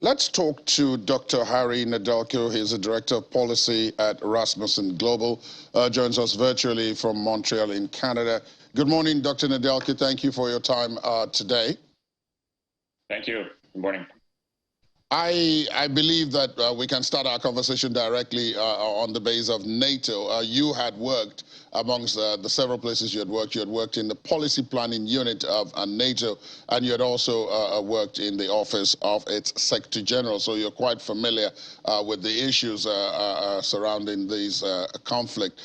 Let's talk to Dr. Harry Nadelko. He's the Director of Policy at Rasmussen Global, joins us virtually from Montreal in Canada. Good morning, Dr. Nadelko. Thank you for your time today. Thank you. Good morning. I believe that we can start our conversation directly on the base of NATO. You had worked amongst the several places you had worked. You had worked in the policy planning unit of NATO, and you had also worked in the office of its Secretary General. So you're quite familiar with the issues surrounding these conflict.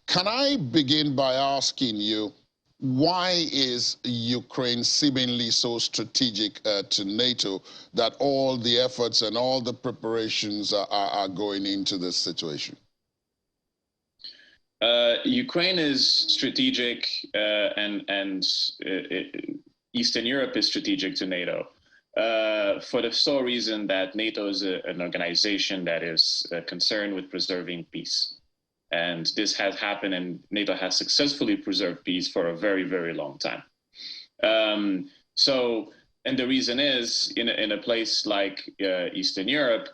Can I begin by asking you, why is Ukraine seemingly so strategic to NATO that all the efforts and all the preparations are going into this situation? Ukraine is strategic, and Eastern Europe is strategic to NATO for the sole reason that NATO is an organization that is concerned with preserving peace. And this has happened, and NATO has successfully preserved peace for a very, very long time. And the reason is, in a place like Eastern Europe,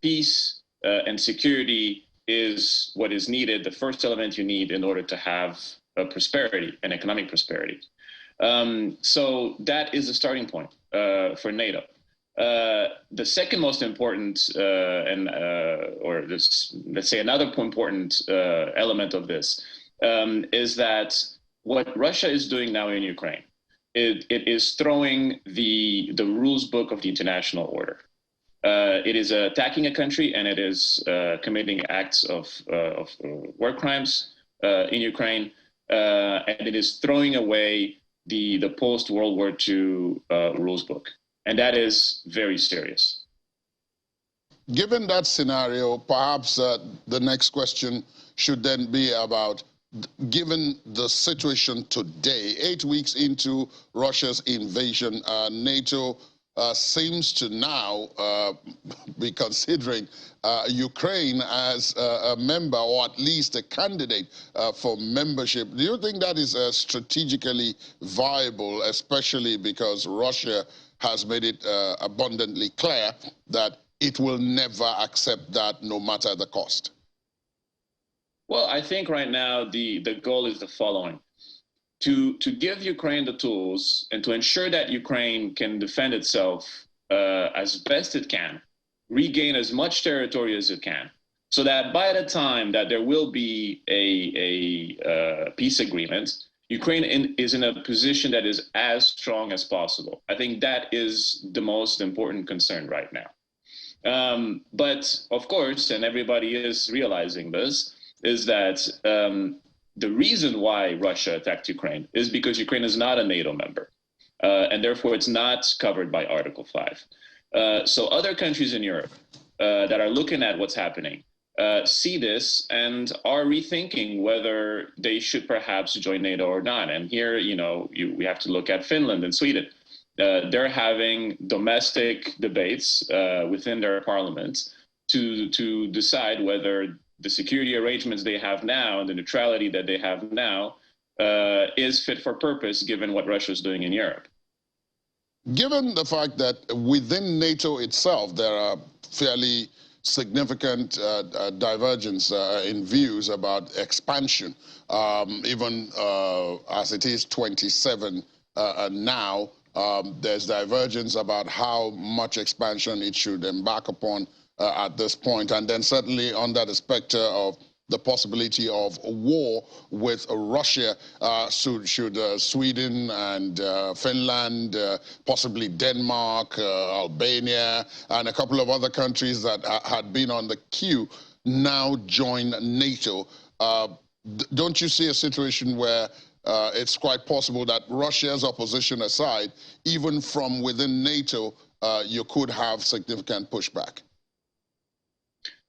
peace and security is what is needed, the first element you need in order to have prosperity and economic prosperity. So that is the starting point for NATO. The second most important, let's say another important element of this is that what Russia is doing now in Ukraine, it is throwing the rules book of the international order. It is attacking a country, and it is committing acts of war crimes in Ukraine, and it is throwing away the post-World War II rules book. And that is very serious. Given that scenario, perhaps the next question should then be about, given the situation today, 8 weeks into Russia's invasion, NATO seems to now be considering Ukraine as a member, or at least a candidate for membership. Do you think that is strategically viable, especially because Russia has made it abundantly clear that it will never accept that, no matter the cost? Well, I think right now the goal is the following: to give Ukraine the tools and to ensure that Ukraine can defend itself as best it can, regain as much territory as it can, so that by the time that there will be a peace agreement, Ukraine is in a position that is as strong as possible. I think that is the most important concern right now. But of course, and everybody is realizing this, is that the reason why Russia attacked Ukraine is because Ukraine is not a NATO member, and therefore it's not covered by Article 5. So other countries in Europe that are looking at what's happening see this and are rethinking whether they should perhaps join NATO or not. And here, we have to look at Finland and Sweden. They're having domestic debates within their parliaments to decide whether the security arrangements they have now and the neutrality that they have now is fit for purpose, given what Russia is doing in Europe. Given the fact that within NATO itself there are fairly significant divergence in views about expansion, even as it is 27 now, there's divergence about how much expansion it should embark upon at this point, and then certainly under the specter of the possibility of war with Russia, should Sweden and Finland, possibly Denmark, Albania, and a couple of other countries that had been on the queue now join NATO. Don't you see a situation where it's quite possible that, Russia's opposition aside, even from within NATO, you could have significant pushback?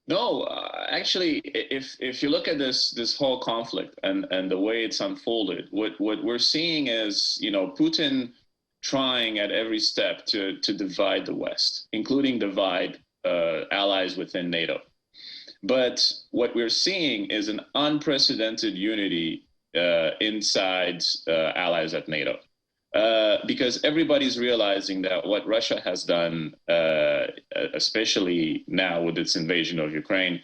No, actually, if you look at this whole conflict and the way it's unfolded, what we're seeing is, Putin trying at every step to divide the West, including divide allies within NATO. But what we're seeing is an unprecedented unity inside allies at NATO. because everybody's realizing that what Russia has done, especially now with its invasion of Ukraine,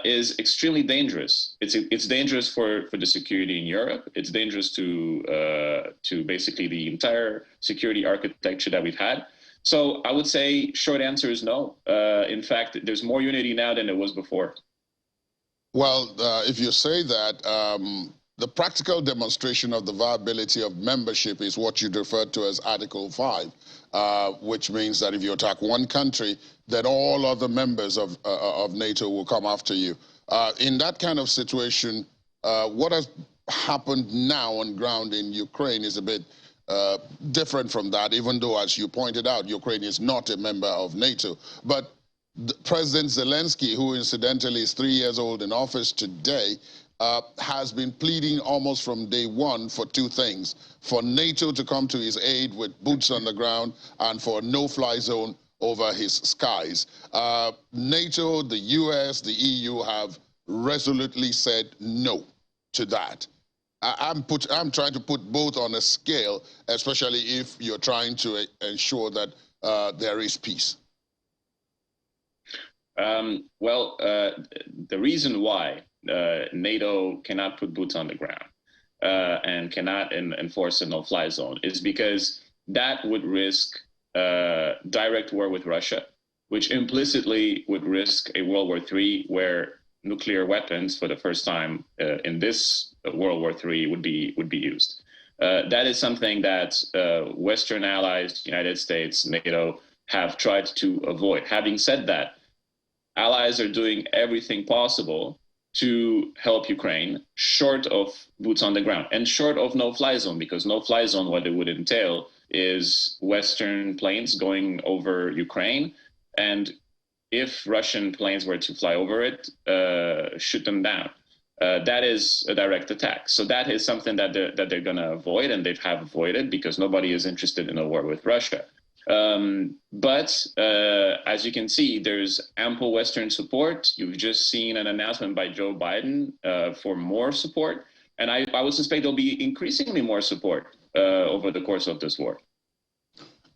is extremely dangerous. It's dangerous for the security in Europe. It's dangerous to basically the entire security architecture that we've had. So I would say short answer is no. In fact, there's more unity now than there was before. Well, if you say that, the practical demonstration of the viability of membership is what you referred to as Article 5, which means that if you attack one country, then all other members of NATO will come after you. In that kind of situation, what has happened now on ground in Ukraine is a bit different from that, even though, as you pointed out, Ukraine is not a member of NATO. But President Zelensky, who incidentally is 3 years old in office today, has been pleading almost from day one for two things: for NATO to come to his aid with boots on the ground, and for a no-fly zone over his skies. NATO, the US, the EU have resolutely said no to that. I'm trying to put both on a scale, especially if you're trying to ensure that there is peace. The reason why NATO cannot put boots on the ground and cannot enforce a no-fly zone is because that would risk direct war with Russia, which implicitly would risk a World War III, where nuclear weapons, for the first time in this World War III, would be used. That is something that Western allies, United States, NATO, have tried to avoid. Having said that, allies are doing everything possible to help Ukraine, short of boots on the ground and short of no-fly zone, because no-fly zone, what it would entail is Western planes going over Ukraine, and if Russian planes were to fly over it, shoot them down. That is a direct attack. So that is something that they're going to avoid, and they have avoided, because nobody is interested in a war with Russia. But as you can see, there's ample Western support. You've just seen an announcement by Joe Biden for more support. And I would suspect there'll be increasingly more support over the course of this war.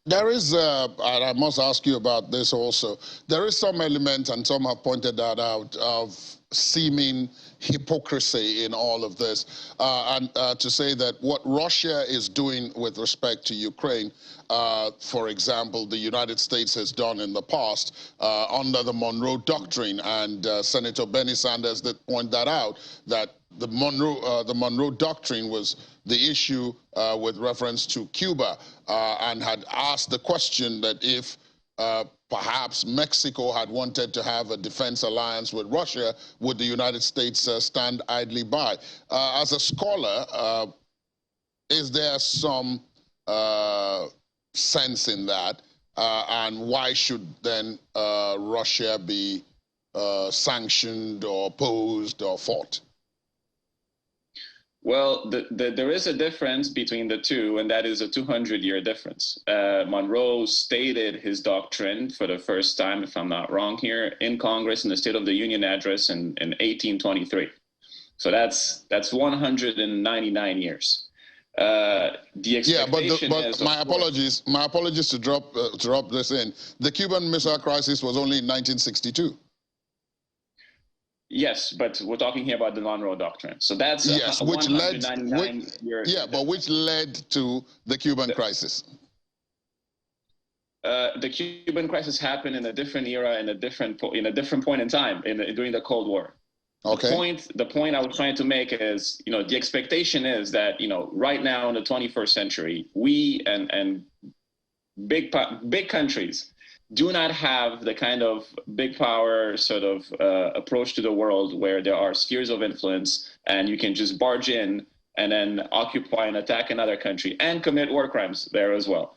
There is, and I must ask you about this also, there is some element, and some have pointed that out, of seeming hypocrisy in all of this. And to say that what Russia is doing with respect to Ukraine, for example, the United States has done in the past under the Monroe Doctrine, and Senator Bernie Sanders did point that out, that the Monroe Doctrine was the issue with reference to Cuba, and had asked the question that if perhaps Mexico had wanted to have a defense alliance with Russia, would the United States stand idly by? As a scholar, is there some sense in that? And why should then Russia be sanctioned or opposed or fought? Well, there is a difference between the two, and that is a 200-year difference. Monroe stated his doctrine for the first time, if I'm not wrong here, in Congress in the State of the Union address in 1823. So that's 199 years. The expectation but my apologies to drop this in. The Cuban Missile Crisis was only in 1962. Yes, but we're talking here about the Monroe Doctrine. So that's which led to the Cuban crisis. The Cuban crisis happened in a different era, in a different point in time, during the Cold War. Okay. The point I was trying to make is, the expectation is that, right now in the 21st century, we and big countries do not have the kind of big power sort of approach to the world where there are spheres of influence and you can just barge in and then occupy and attack another country and commit war crimes there as well.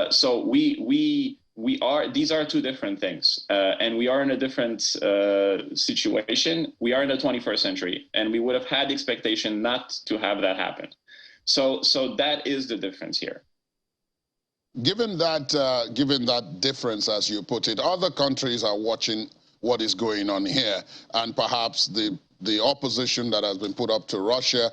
So these are two different things, and we are in a different situation. We are in the 21st century, and we would have had the expectation not to have that happen. So that is the difference here. Given that difference, as you put it, other countries are watching what is going on here, and perhaps the the opposition that has been put up to Russia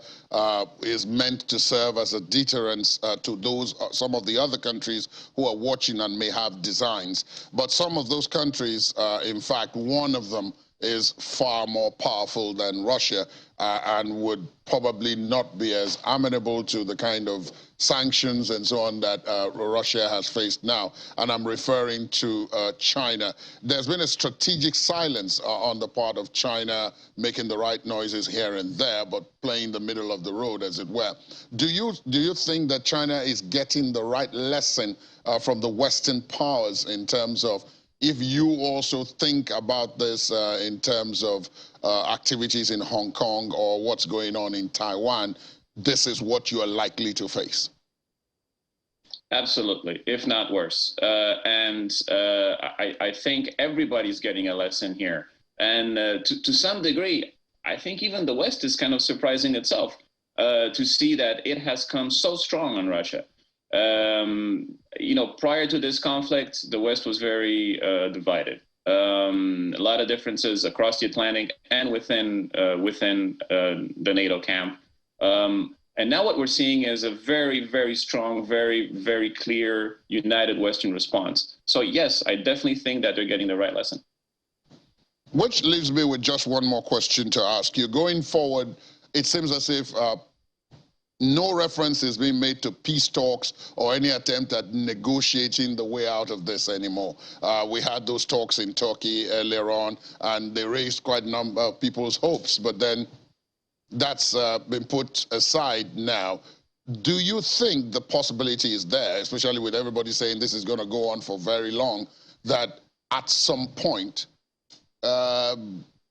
is meant to serve as a deterrent to those, some of the other countries who are watching and may have designs. But some of those countries, in fact, one of them is far more powerful than Russia and would probably not be as amenable to the kind of sanctions and so on that Russia has faced now. And I'm referring to China. There's been a strategic silence on the part of China, making the right noises here and there, but playing the middle of the road, as it were. Do you think that China is getting the right lesson from the Western powers in terms of, if you also think about this in terms of activities in Hong Kong or what's going on in Taiwan, this is what you are likely to face? Absolutely, if not worse. I think everybody's getting a lesson here. And to some degree, I think even the West is kind of surprising itself to see that it has come so strong on Russia. You know, prior to this conflict, the West was very divided. A lot of differences across the Atlantic and within the NATO camp. And now what we're seeing is a very, very strong, very, very clear, united Western response. So yes, I definitely think that they're getting the right lesson. Which leaves me with just one more question to ask you. Going forward, it seems as if no reference is being made to peace talks or any attempt at negotiating the way out of this anymore. We had those talks in Turkey earlier on, and they raised quite a number of people's hopes, but then that's been put aside now. Do you think the possibility is there, especially with everybody saying this is going to go on for very long, that at some point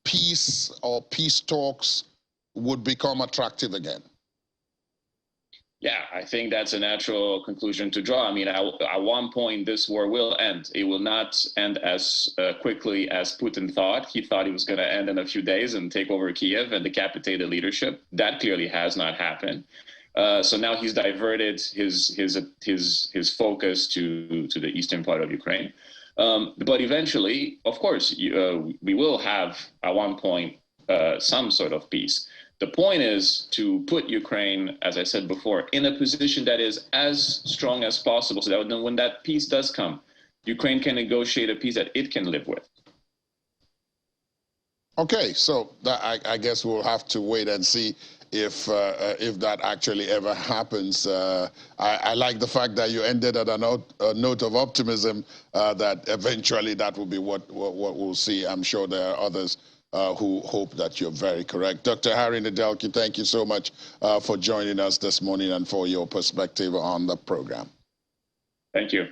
peace or peace talks would become attractive again? Yeah, I think that's a natural conclusion to draw. I mean, at one point, this war will end. It will not end as quickly as Putin thought. He thought it was going to end in a few days and take over Kiev and decapitate the leadership. That clearly has not happened. So now he's diverted his focus to the eastern part of Ukraine. But eventually, of course, we will have at one point some sort of peace. The point is to put Ukraine, as I said before, in a position that is as strong as possible, so that when that peace does come, Ukraine can negotiate a peace that it can live with. Okay, so I guess we'll have to wait and see if that actually ever happens. I like the fact that you ended at a note of optimism that eventually that will be what we'll see. I'm sure there are others who hope that you're very correct. Dr. Harry Nedelky, thank you so much for joining us this morning and for your perspective on the program. Thank you.